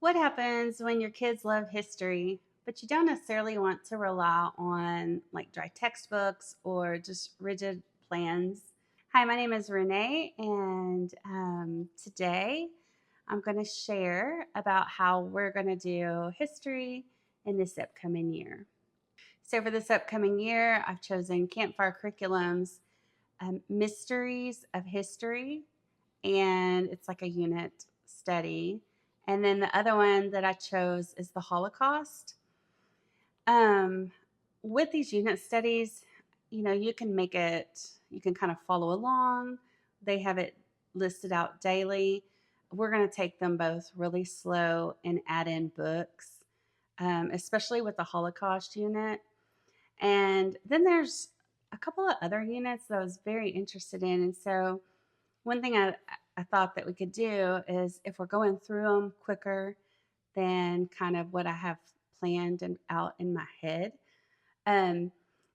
What happens when your kids love history, but you don't necessarily want to rely on like dry textbooks or just rigid plans? Hi, my name is Renee, and today I'm going to share about how we're going to do history in this upcoming year. So, for this upcoming year, I've chosen Campfire curriculums, Mysteries of History, and it's like a unit study. And then the other one that I chose is the Holocaust. Um, with these unit studies, you can you can kind of follow along. They have it listed out daily. We're going to take them both really slow and add in books, especially with the Holocaust unit. And then there's a couple of other units that I was very interested in. And so one thing I thought that we could do is if we're going through them quicker than kind of what I have planned and out in my head, um,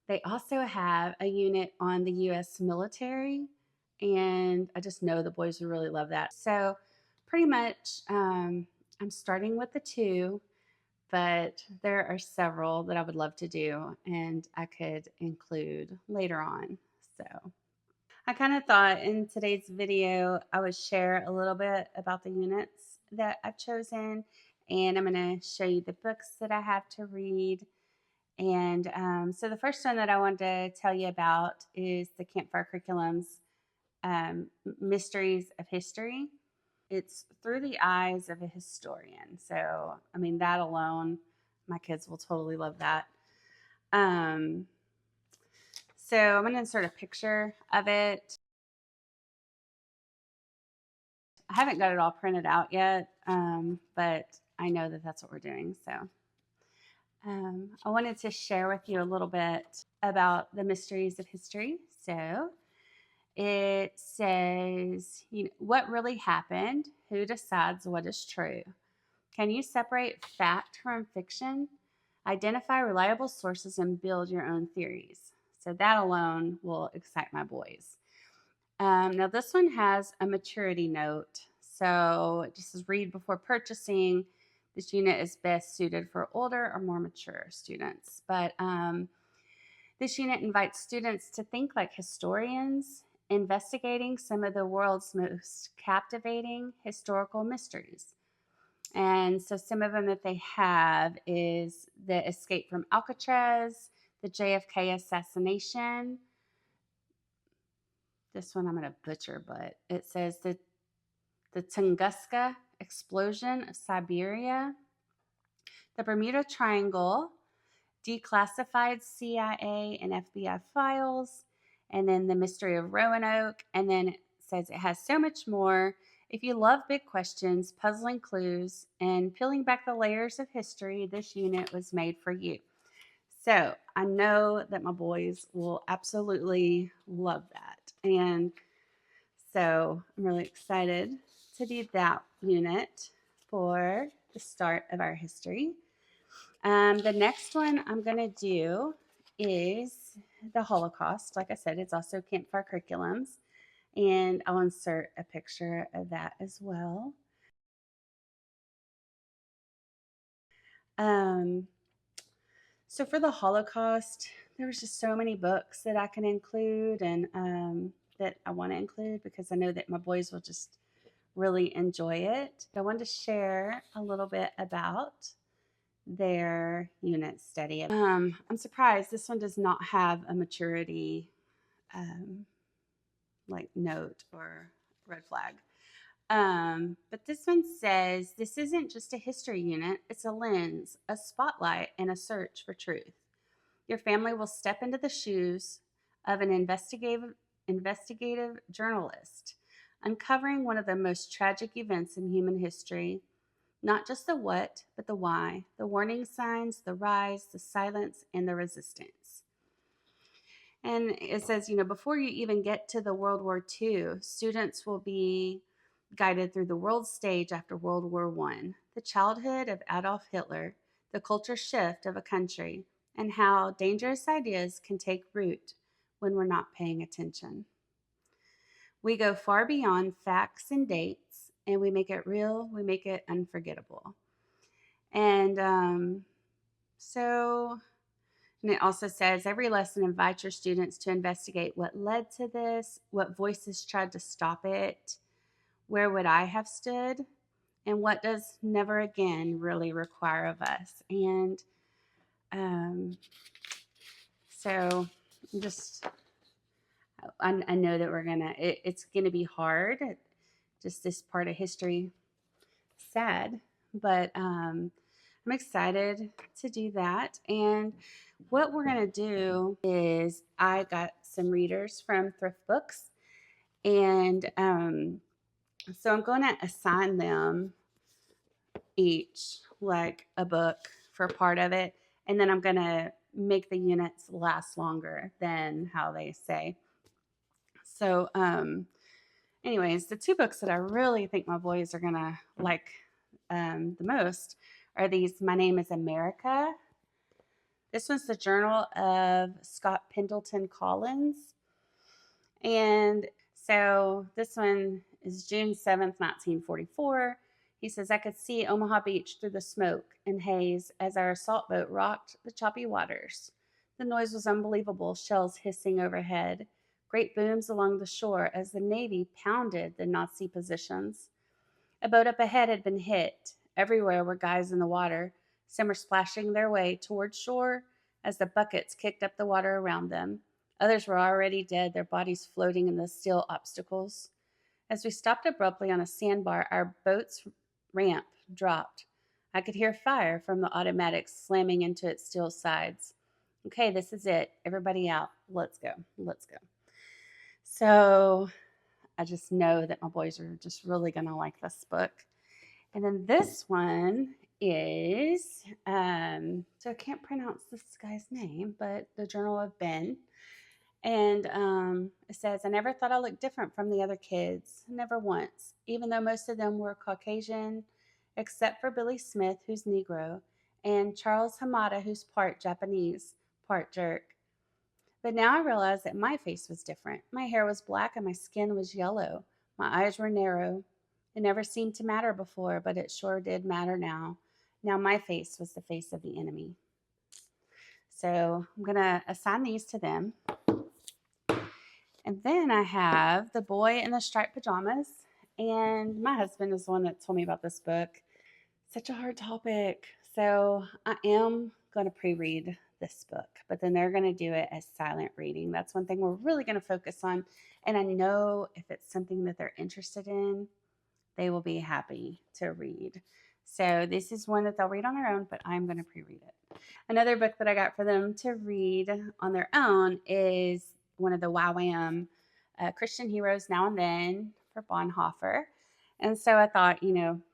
they also have a unit on the U.S. military, and I just know the boys would really love that. So pretty much, I'm starting with the two, but there are several that I would love to do, and I could include later on. So I kind of thought in today's video, I would share a little bit about the units that I've chosen, and I'm going to show you the books that I have to read. And so the first one that I wanted to tell you about is the Campfire Curriculum's Mysteries of History. It's through the eyes of a historian. So, I mean, that alone, my kids will totally love that. Um, so I'm going to insert a picture of it. I haven't got it all printed out yet, but I know that that's what we're doing. So I wanted to share with you a little bit about the mysteries of history. So it says, what really happened? Who decides what is true? Can you separate fact from fiction? Identify reliable sources and build your own theories. So that alone will excite my boys. Now, this one has a maturity note. So it just says read before purchasing. This unit is best suited for older or more mature students. But this unit invites students to think like historians, investigating some of the world's most captivating historical mysteries. And so some of them that they have is the escape from Alcatraz, the JFK assassination. This one I'm going to butcher, but it says the Tunguska explosion of Siberia, the Bermuda Triangle, declassified CIA and FBI files, and then the mystery of Roanoke. And then it says it has so much more. If you love big questions, puzzling clues, and peeling back the layers of history, this unit was made for you. So I know that my boys will absolutely love that. And so I'm really excited to do that unit for the start of our history. The next one I'm going to do is the Holocaust. Like I said, it's also Campfire Curriculums, and I'll insert a picture of that as well. Um, so for the Holocaust, there was just so many books that I can include and that I want to include because I know that my boys will just really enjoy it. I wanted to share a little bit about their unit study. I'm surprised this one does not have a maturity um, like note or red flag. But this one says this isn't just a history unit, it's a lens, a spotlight, and a search for truth. Your family will step into the shoes of an investigative journalist, uncovering one of the most tragic events in human history. Not just the what, but the why, the warning signs, the rise, the silence, and the resistance. And it says, before you even get to the World War II, students will be guided through the world stage after World War I, the childhood of Adolf Hitler, the culture shift of a country, and how dangerous ideas can take root when we're not paying attention. We go far beyond facts and dates, and we make it real, we make it unforgettable. And so, and it also says every lesson invites your students to investigate what led to this, what voices tried to stop it, where would I have stood, and what does never again really require of us. And um, so, just I know that it's gonna be hard. Just this part of history, sad, but I'm excited to do that. And what we're gonna do is I got some readers from thrift books, and so I'm going to assign them each like a book for part of it, and then I'm going to make the units last longer than how they say. So anyways, the two books that I really think my boys are going to like the most are these. My Name is America. This one's the Journal of Scott Pendleton Collins. And so this one is June 7th, 1944. He says, I could see Omaha Beach through the smoke and haze as our assault boat rocked the choppy waters. The noise was unbelievable, shells hissing overhead, great booms along the shore as the Navy pounded the Nazi positions. A boat up ahead had been hit. Everywhere were guys in the water. Some were splashing their way toward shore as the buckets kicked up the water around them. Others were already dead, their bodies floating in the steel obstacles. As we stopped abruptly on a sandbar, our boat's ramp dropped. I could hear fire from the automatic slamming into its steel sides. Okay, this is it. Everybody out. Let's go. Let's go. So I just know that my boys are just really going to like this book. And then this one is, so I can't pronounce this guy's name, but the Journal of Ben. And it says, I never thought I looked different from the other kids, never once, even though most of them were Caucasian, except for Billy Smith, who's Negro, and Charles Hamada, who's part Japanese, part jerk. But now I realized that my face was different. My hair was black and my skin was yellow. My eyes were narrow. It never seemed to matter before, but it sure did matter now. Now my face was the face of the enemy. So I'm going to assign these to them. And then I have The Boy in the Striped Pajamas. And my husband is the one that told me about this book. Such a hard topic. So I am going to pre-read this book, but then they're going to do it as silent reading. That's one thing we're really going to focus on. And I know if it's something that they're interested in, they will be happy to read. So this is one that they'll read on their own, but I'm going to pre-read it. Another book that I got for them to read on their own is one of the YWAM Christian Heroes Now and Then for Bonhoeffer. And so I thought,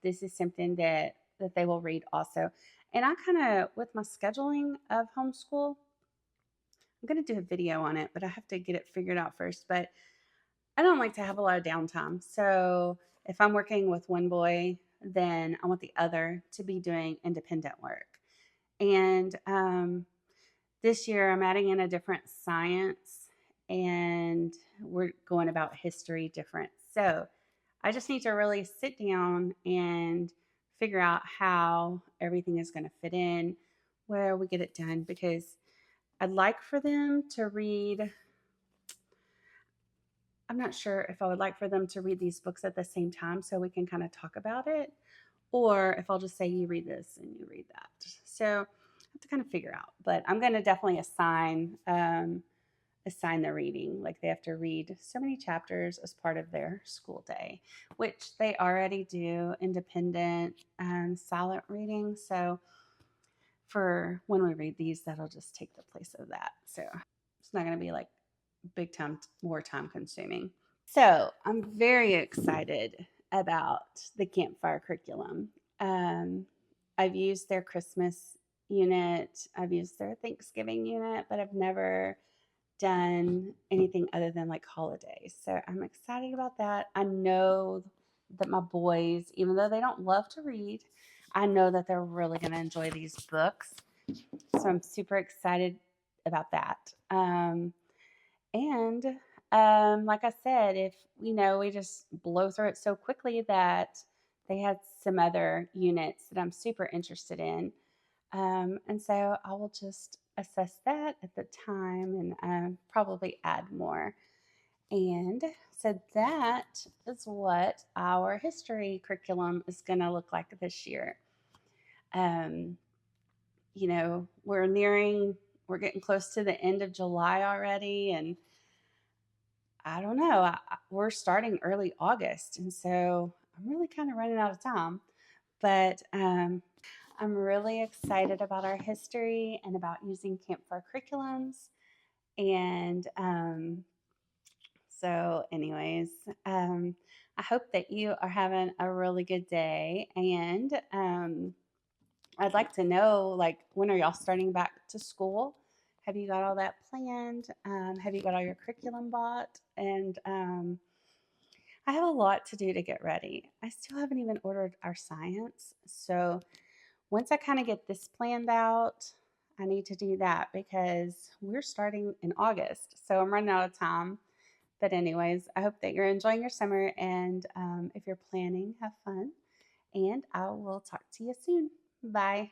this is something that they will read also. And I kind of, with my scheduling of homeschool, I'm going to do a video on it, but I have to get it figured out first. But I don't like to have a lot of downtime. So if I'm working with one boy, then I want the other to be doing independent work. And this year I'm adding in a different science and we're going about history different. So I just need to really sit down and figure out how everything is going to fit in, where we get it done, because I'd like for them to read. I'm not sure if I would like for them to read these books at the same time so we can kind of talk about it, or if I'll just say, you read this and you read that. So I have to kind of figure out, but I'm going to definitely assign the reading. Like they have to read so many chapters as part of their school day, which they already do independent silent reading. So for when we read these, that'll just take the place of that. So it's not going to be like big time, more time consuming. So I'm very excited about the Campfire curriculum. I've used their Christmas unit, I've used their Thanksgiving unit, but I've never done anything other than like holidays. So I'm excited about that. I know that my boys, even though they don't love to read, I know that they're really going to enjoy these books. So I'm super excited about that. And like I said, if we just blow through it so quickly that they had some other units that I'm super interested in. And so I will just assess that at the time and probably add more. And so that is what our history curriculum is going to look like this year. Um, we're getting close to the end of July already. And I don't know, we're starting early August. And so I'm really kind of running out of time. But I'm really excited about our history and about using Campfire curriculums. And anyways, I hope that you are having a really good day. And I'd like to know, like, when are y'all starting back to school? Have you got all that planned? Have you got all your curriculum bought? And I have a lot to do to get ready. I still haven't even ordered our science. So once I kind of get this planned out, I need to do that because we're starting in August. So I'm running out of time. But, anyways, I hope that you're enjoying your summer. And if you're planning, have fun. And I will talk to you soon. Bye.